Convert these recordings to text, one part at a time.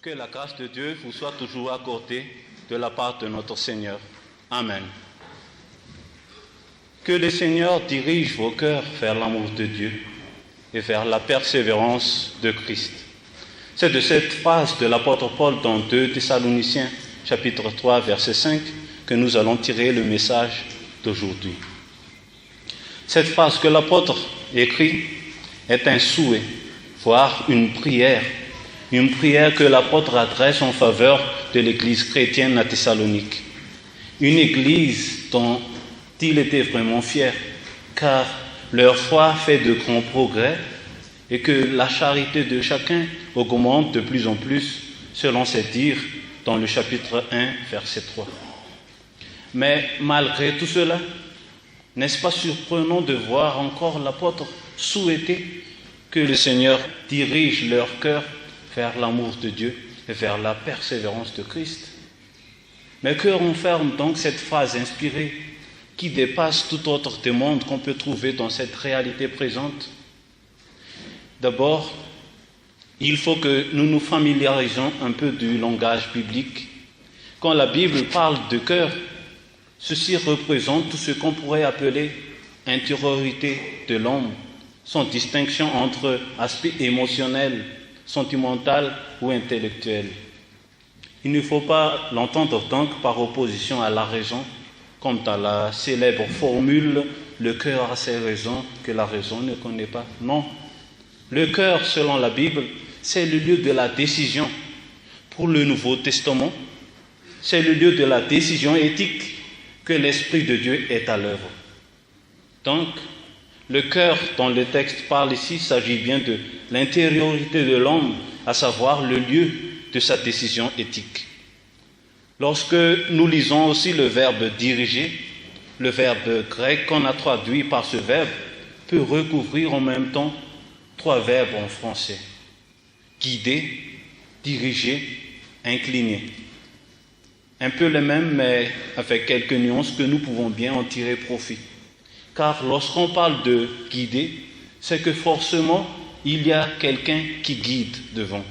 Que la grâce de Dieu vous soit toujours accordée de la part de notre Seigneur. Amen. Que le Seigneur dirige vos cœurs vers l'amour de Dieu et vers la persévérance de Christ. C'est de cette phrase de l'apôtre Paul dans 2 Thessaloniciens, chapitre 3, verset 5, que nous allons tirer le message d'aujourd'hui. Cette phrase que l'apôtre écrit est un souhait, voire une prière que l'apôtre adresse en faveur de l'église chrétienne à Thessalonique. Une église dont il était vraiment fier, car leur foi fait de grands progrès et que la charité de chacun augmente de plus en plus, selon ses dires dans le chapitre 1, verset 3. Mais malgré tout cela, n'est-ce pas surprenant de voir encore l'apôtre souhaiter que le Seigneur dirige leur cœur vers l'amour de Dieu et vers la persévérance de Christ? Mais que renferme donc cette phrase inspirée qui dépasse tout autre demande qu'on peut trouver dans cette réalité présente? D'abord, il faut que nous nous familiarisions un peu du langage biblique. Quand la Bible parle de cœur, ceci représente tout ce qu'on pourrait appeler intériorité de l'homme, sans distinction entre aspect émotionnel, sentimental ou intellectuel. Il ne faut pas l'entendre donc par opposition à la raison, comme dans la célèbre formule « le cœur a ses raisons que la raison ne connaît pas ». Non, le cœur, selon la Bible, c'est le lieu de la décision. Pour le Nouveau Testament, c'est le lieu de la décision éthique que l'Esprit de Dieu est à l'œuvre. Donc, le cœur dont le texte parle ici s'agit bien de l'intériorité de l'homme, à savoir le lieu de sa décision éthique. Lorsque nous lisons aussi le verbe diriger, le verbe grec qu'on a traduit par ce verbe peut recouvrir en même temps 3 verbes en français: guider, diriger, incliner. Un peu les mêmes, mais avec quelques nuances que nous pouvons bien en tirer profit. Car lorsqu'on parle de guider, c'est que forcément, il y a quelqu'un qui guide devant.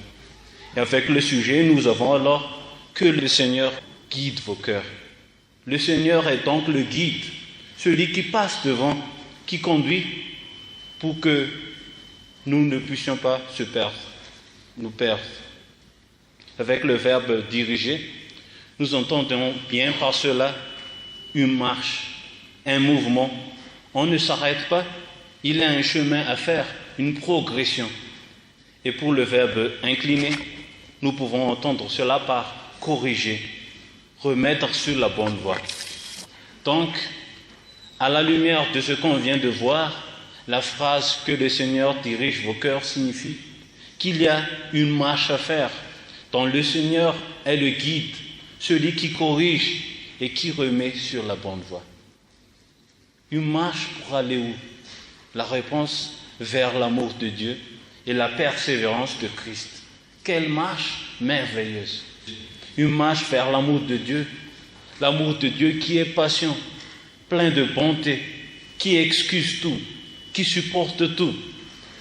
Et avec le sujet, nous avons alors que le Seigneur guide vos cœurs. Le Seigneur est donc le guide, celui qui passe devant, qui conduit pour que nous ne puissions pas nous perdre. Avec le verbe diriger, nous entendons bien par cela une marche, un mouvement. On ne s'arrête pas, il y a un chemin à faire, une progression. Et pour le verbe incliner, nous pouvons entendre cela par corriger, remettre sur la bonne voie. Donc, à la lumière de ce qu'on vient de voir, la phrase que le Seigneur dirige vos cœurs signifie qu'il y a une marche à faire, dont le Seigneur est le guide, celui qui corrige et qui remet sur la bonne voie. Une marche pour aller où? La réponse: vers l'amour de Dieu et la persévérance de Christ. Quelle marche merveilleuse! Une marche vers l'amour de Dieu qui est patient, plein de bonté, qui excuse tout, qui supporte tout,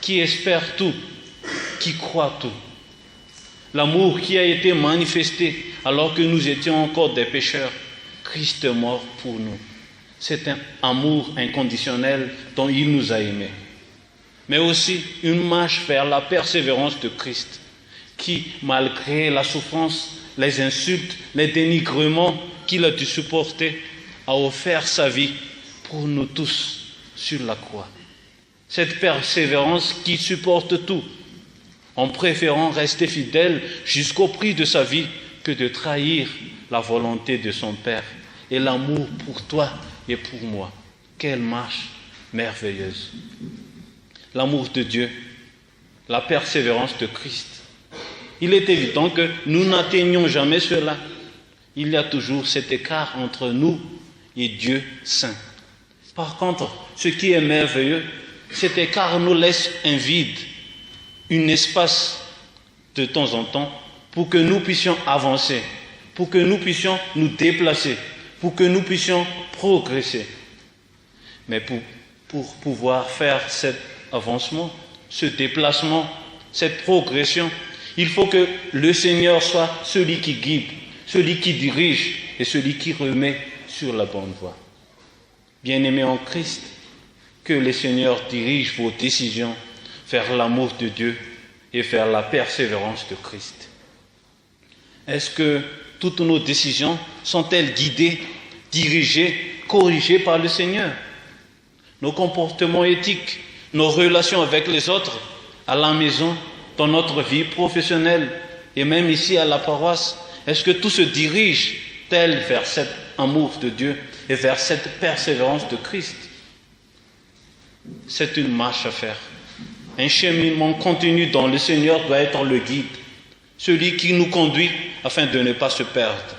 qui espère tout, qui croit tout. L'amour qui a été manifesté alors que nous étions encore des pécheurs. Christ est mort pour nous. C'est un amour inconditionnel dont il nous a aimés. Mais aussi une marche vers la persévérance de Christ, qui, malgré la souffrance, les insultes, les dénigrements qu'il a dû supporter, a offert sa vie pour nous tous sur la croix. Cette persévérance qui supporte tout, en préférant rester fidèle jusqu'au prix de sa vie que de trahir la volonté de son Père et l'amour pour toi et pour moi. Quelle marche merveilleuse! L'amour de Dieu, la persévérance de Christ. Il est évident que nous n'atteignons jamais cela. Il y a toujours cet écart entre nous et Dieu saint. Par contre, ce qui est merveilleux, cet écart nous laisse un vide, un espace de temps en temps pour que nous puissions avancer, pour que nous puissions nous déplacer, pour que nous puissions progresser. Mais pour pouvoir faire cet avancement, ce déplacement, cette progression, Il faut que le Seigneur soit celui qui guide, celui qui dirige et celui qui remet sur la bonne voie. Bien-aimés en Christ, que le Seigneur dirige vos décisions vers l'amour de Dieu et vers la persévérance de Christ. Est-ce que toutes nos décisions sont-elles guidées, dirigées, corrigées par le Seigneur? Nos comportements éthiques, nos relations avec les autres, à la maison, dans notre vie professionnelle et même ici à la paroisse, est-ce que tout se dirige tel vers cet amour de Dieu et vers cette persévérance de Christ? C'est une marche à faire. Un cheminement continu dont le Seigneur doit être le guide, celui qui nous conduit afin de ne pas se perdre.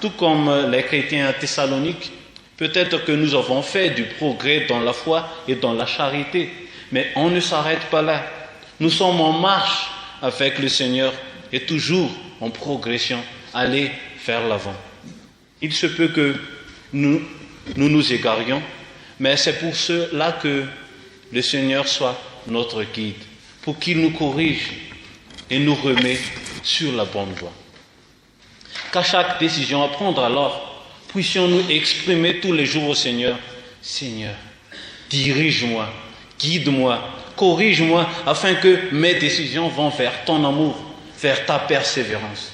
Tout comme les chrétiens à Thessalonique, peut-être que nous avons fait du progrès dans la foi et dans la charité, mais on ne s'arrête pas là. Nous sommes en marche avec le Seigneur et toujours en progression, aller vers l'avant. Il se peut que nous nous égarions, mais c'est pour cela que le Seigneur soit notre guide, pour qu'il nous corrige et nous remet sur la bonne voie. Qu'à chaque décision à prendre alors, puissions-nous exprimer tous les jours au Seigneur, Seigneur, dirige-moi, guide-moi, corrige-moi, afin que mes décisions vont vers ton amour, vers ta persévérance.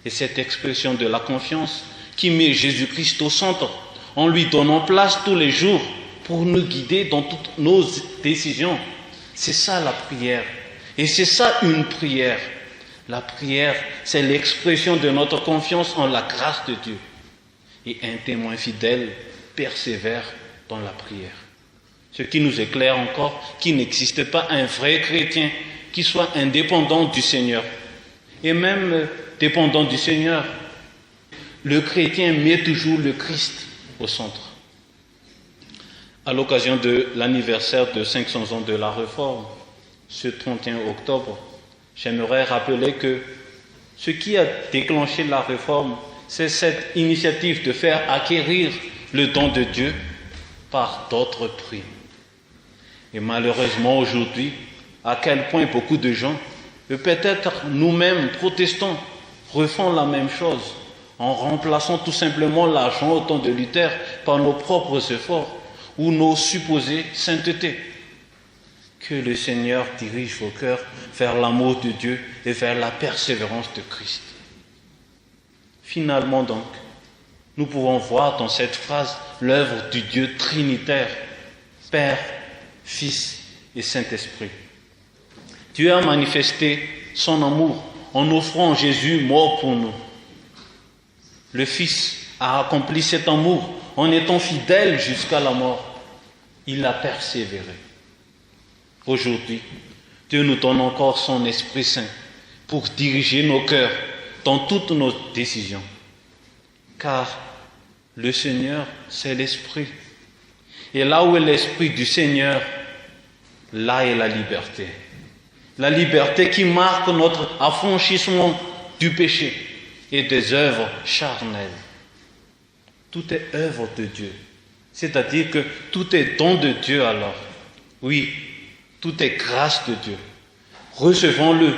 Et cette expression de la confiance qui met Jésus-Christ au centre, en lui donnant place tous les jours pour nous guider dans toutes nos décisions. C'est ça la prière. Et c'est ça une prière. La prière, c'est l'expression de notre confiance en la grâce de Dieu. Et un témoin fidèle persévère dans la prière. Ce qui nous éclaire encore qu'il n'existe pas un vrai chrétien qui soit indépendant du Seigneur. Et même dépendant du Seigneur, le chrétien met toujours le Christ au centre. À l'occasion de l'anniversaire de 500 ans de la Réforme, ce 31 octobre, j'aimerais rappeler que ce qui a déclenché la Réforme, c'est cette initiative de faire acquérir le don de Dieu par d'autres prix. Et malheureusement aujourd'hui, à quel point beaucoup de gens, et peut-être nous-mêmes protestants, refont la même chose en remplaçant tout simplement l'argent au temps de Luther par nos propres efforts ou nos supposées saintetés. Que le Seigneur dirige vos cœurs vers l'amour de Dieu et vers la persévérance de Christ. Finalement donc, nous pouvons voir dans cette phrase l'œuvre du Dieu trinitaire, Père, Fils et Saint-Esprit. Dieu a manifesté son amour en offrant Jésus mort pour nous. Le Fils a accompli cet amour en étant fidèle jusqu'à la mort. Il a persévéré. Aujourd'hui, Dieu nous donne encore son Esprit Saint pour diriger nos cœurs dans toutes nos décisions. Car le Seigneur, c'est l'Esprit. Et là où est l'Esprit du Seigneur, là est la liberté. La liberté qui marque notre affranchissement du péché et des œuvres charnelles. Tout est œuvre de Dieu. C'est-à-dire que tout est don de Dieu alors. Oui, tout est grâce de Dieu. Recevons-le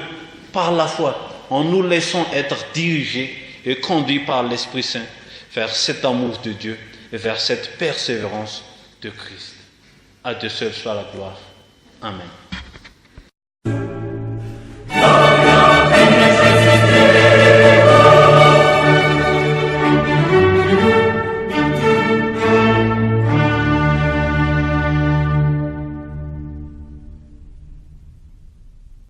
par la foi, en nous laissant être dirigés et conduits par l'Esprit Saint vers cet amour de Dieu et vers cette persévérance de Christ. À Dieu seul soit la gloire. Amen.